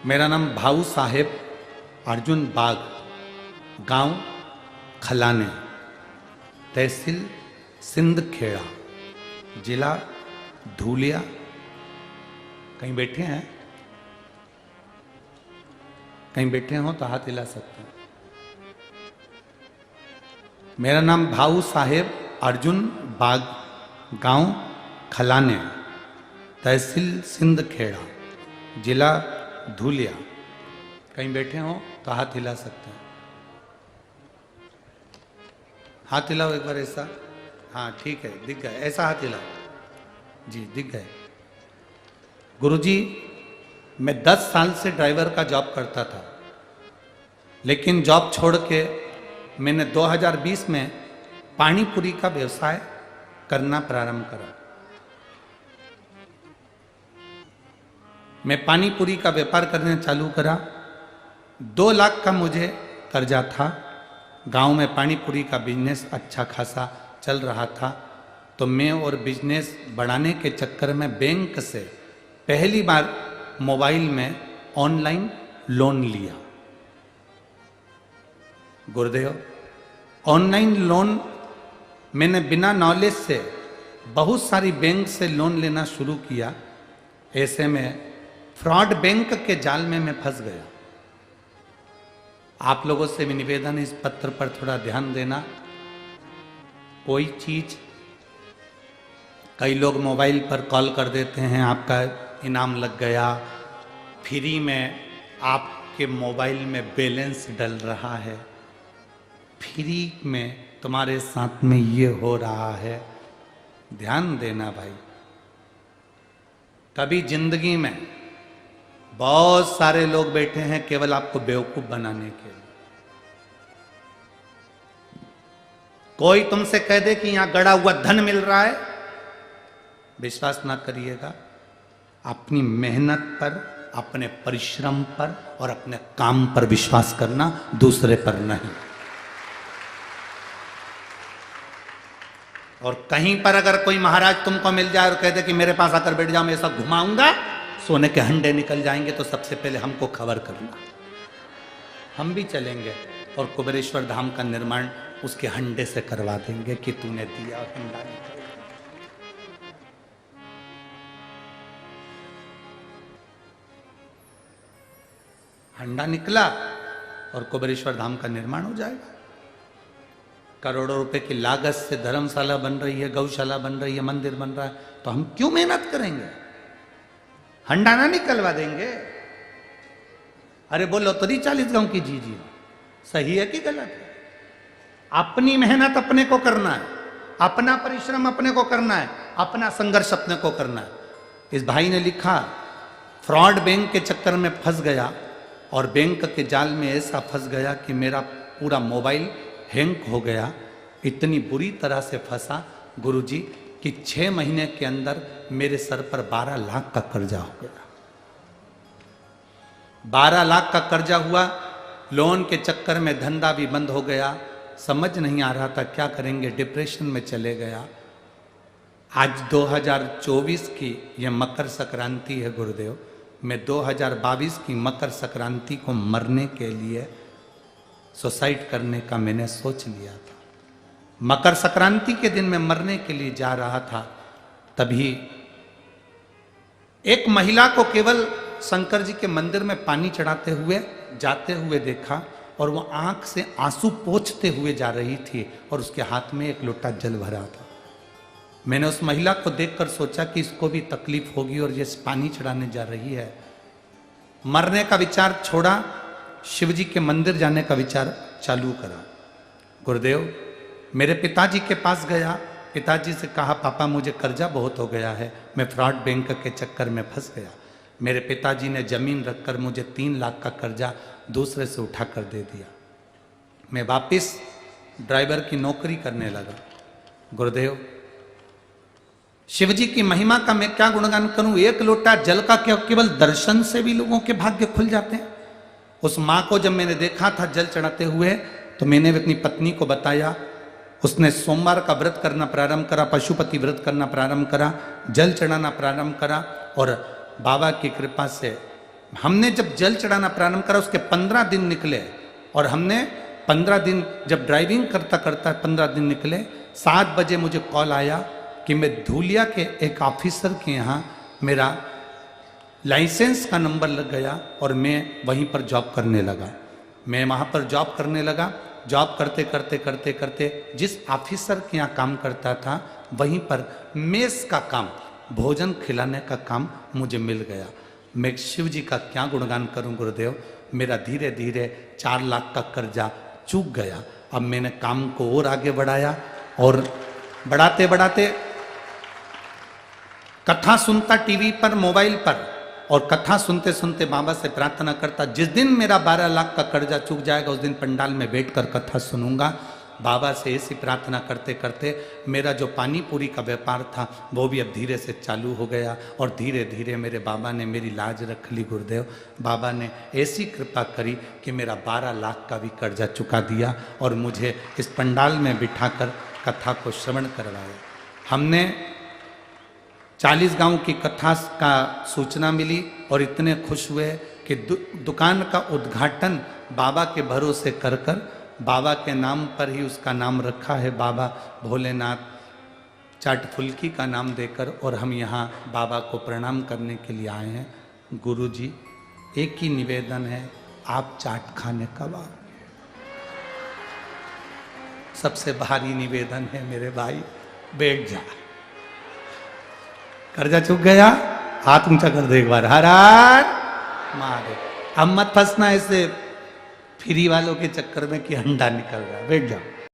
मेरा नाम भाऊ साहेब अर्जुन बाग, गांव खलाने, तहसील सिंदखेड़ा, जिला धूलिया। कहीं बैठे हैं? कहीं बैठे हो तो हाथ हिला सकते हैं। मेरा नाम भाऊ साहेब अर्जुन बाग, गांव खलाने, तहसील सिंदखेड़ा, जिला धूलिया। कहीं बैठे हो तो हाथ हिला सकते हैं। हाथ हिलाओ एक बार ऐसा। हाँ ठीक है, दिख गए। ऐसा हाथ हिलाओ जी, दिख गए। गुरुजी, मैं 10 साल से ड्राइवर का जॉब करता था, लेकिन जॉब छोड़ के मैंने 2020 में पानी पूरी का व्यवसाय करना प्रारंभ करा। मैं पानी पूरी का व्यापार करने चालू करा। 2 लाख का मुझे कर्जा था। गांव में पानी पूरी का बिजनेस अच्छा खासा चल रहा था, तो मैं और बिजनेस बढ़ाने के चक्कर में बैंक से पहली बार मोबाइल में ऑनलाइन लोन लिया। गुरुदेव, ऑनलाइन लोन मैंने बिना नॉलेज से बहुत सारी बैंक से लोन लेना शुरू किया। ऐसे में फ्रॉड बैंक के जाल में मैं फंस गया। आप लोगों से भी निवेदन है, इस पत्र पर थोड़ा ध्यान देना। कोई चीज, कई लोग मोबाइल पर कॉल कर देते हैं, आपका इनाम लग गया, फ्री में आपके मोबाइल में बैलेंस डल रहा है, फ्री में तुम्हारे साथ में ये हो रहा है। ध्यान देना भाई, कभी जिंदगी में बहुत सारे लोग बैठे हैं केवल आपको बेवकूफ बनाने के लिए। कोई तुमसे कह दे कि यहां गड़ा हुआ धन मिल रहा है, विश्वास ना करिएगा। अपनी मेहनत पर, अपने परिश्रम पर और अपने काम पर विश्वास करना, दूसरे पर नहीं। और कहीं पर अगर कोई महाराज तुमको मिल जाए और कह दे कि मेरे पास आकर बैठ जाओ, मैं ऐसा घुमाऊंगा सोने के हंडे निकल जाएंगे, तो सबसे पहले हमको खबर करना। हम भी चलेंगे और कुबेरेश्वर धाम का निर्माण उसके हंडे से करवा देंगे कि तूने दिया और हंडा निकल। हंडा निकला और कुबेरेश्वर धाम का निर्माण हो जाएगा। करोड़ों रुपए की लागत से धर्मशाला बन रही है, गौशाला बन रही है, मंदिर बन रहा है, तो हम क्यों मेहनत करेंगे? हंडा ना निकलवा देंगे? अरे बोलो तो 40 गांव की जी, सही है कि गलत है? अपनी मेहनत अपने को करना है, अपना परिश्रम अपने को करना है, अपना संघर्ष अपने को करना है। इस भाई ने लिखा, फ्रॉड बैंक के चक्कर में फंस गया और बैंक के जाल में ऐसा फंस गया कि मेरा पूरा मोबाइल हैंग हो गया। इतनी बुरी तरह से फंसा गुरुजी कि 6 महीने के अंदर मेरे सर पर 12 लाख का कर्जा हो गया। 12 लाख का कर्जा हुआ। लोन के चक्कर में धंधा भी बंद हो गया। समझ नहीं आ रहा था क्या करेंगे, डिप्रेशन में चले गया। आज 2024 की यह मकर संक्रांति है गुरुदेव। मैं 2022 की मकर संक्रांति को मरने के लिए सुसाइड करने का मैंने सोच लिया था। मकर संक्रांति के दिन मैं मरने के लिए जा रहा था, तभी एक महिला को केवल शंकर जी के मंदिर में पानी चढ़ाते हुए जाते हुए देखा, और वो आंख से आंसू पोंछते हुए जा रही थी और उसके हाथ में एक लोटा जल भरा था। मैंने उस महिला को देखकर सोचा कि इसको भी तकलीफ होगी और ये पानी चढ़ाने जा रही है। मरने का विचार छोड़ा, शिव जी के मंदिर जाने का विचार चालू करा। गुरुदेव, मेरे पिताजी के पास गया, पिताजी से कहा, पापा मुझे कर्जा बहुत हो गया है, मैं फ्रॉड बैंक के चक्कर में फंस गया। मेरे पिताजी ने जमीन रखकर मुझे 3 लाख का कर्जा दूसरे से उठा कर दे दिया। मैं वापिस ड्राइवर की नौकरी करने लगा। गुरुदेव, शिव जी की महिमा का मैं क्या गुणगान करूं? एक लोटा जल का क्या केवल दर्शन से भी लोगों के भाग्य खुल जाते हैं। उस माँ को जब मैंने देखा था जल चढ़ाते हुए, तो मैंने अपनी पत्नी को बताया। उसने सोमवार का व्रत करना प्रारंभ करा, पशुपति व्रत करना प्रारंभ करा, जल चढ़ाना प्रारंभ करा, और बाबा की कृपा से हमने जब जल चढ़ाना प्रारंभ करा उसके 15 दिन निकले और हमने 15 दिन जब ड्राइविंग करता करता 15 दिन निकले, 7 बजे मुझे कॉल आया कि मैं धूलिया के एक ऑफिसर के यहाँ मेरा लाइसेंस का नंबर लग गया और मैं वहीं पर जॉब करने लगा। मैं वहाँ पर जॉब करने लगा। जॉब करते करते करते करते जिस ऑफिसर के यहाँ काम करता था वहीं पर मेस का काम, भोजन खिलाने का काम मुझे मिल गया। मैं शिव जी का क्या गुणगान करूं गुरुदेव, मेरा धीरे धीरे 4 लाख का कर्जा चूक गया। अब मैंने काम को और आगे बढ़ाया और बढ़ाते बढ़ाते कथा सुनता टीवी पर, मोबाइल पर, और कथा सुनते सुनते बाबा से प्रार्थना करता जिस दिन मेरा 12 लाख का कर्जा चूक जाएगा उस दिन पंडाल में बैठकर कथा सुनूंगा। बाबा से ऐसी प्रार्थना करते करते मेरा जो पानी पूरी का व्यापार था वो भी अब धीरे से चालू हो गया और धीरे धीरे मेरे बाबा ने मेरी लाज रख ली गुरुदेव। बाबा ने ऐसी कृपा करी कि मेरा 12 लाख का भी कर्जा चुका दिया और मुझे इस पंडाल में बिठाकर कथा को श्रवण करवाया। हमने 40 गांव की कथा का सूचना मिली और इतने खुश हुए कि दुकान का उद्घाटन बाबा के भरोसे कर कर बाबा के नाम पर ही उसका नाम रखा है, बाबा भोलेनाथ चाट फुल्की का नाम देकर, और हम यहाँ बाबा को प्रणाम करने के लिए आए हैं। गुरु जी एक ही निवेदन है, आप चाट खाने कब आओ। सबसे भारी निवेदन है मेरे भाई, बैठ जा। कर्जा चुक गया, हाथ ऊंचा कर दे एक बार, हर हर महादेव। अब मत फंसना ऐसे फ्री वालों के चक्कर में कि अंडा निकल रहा है, बैठ जाओ।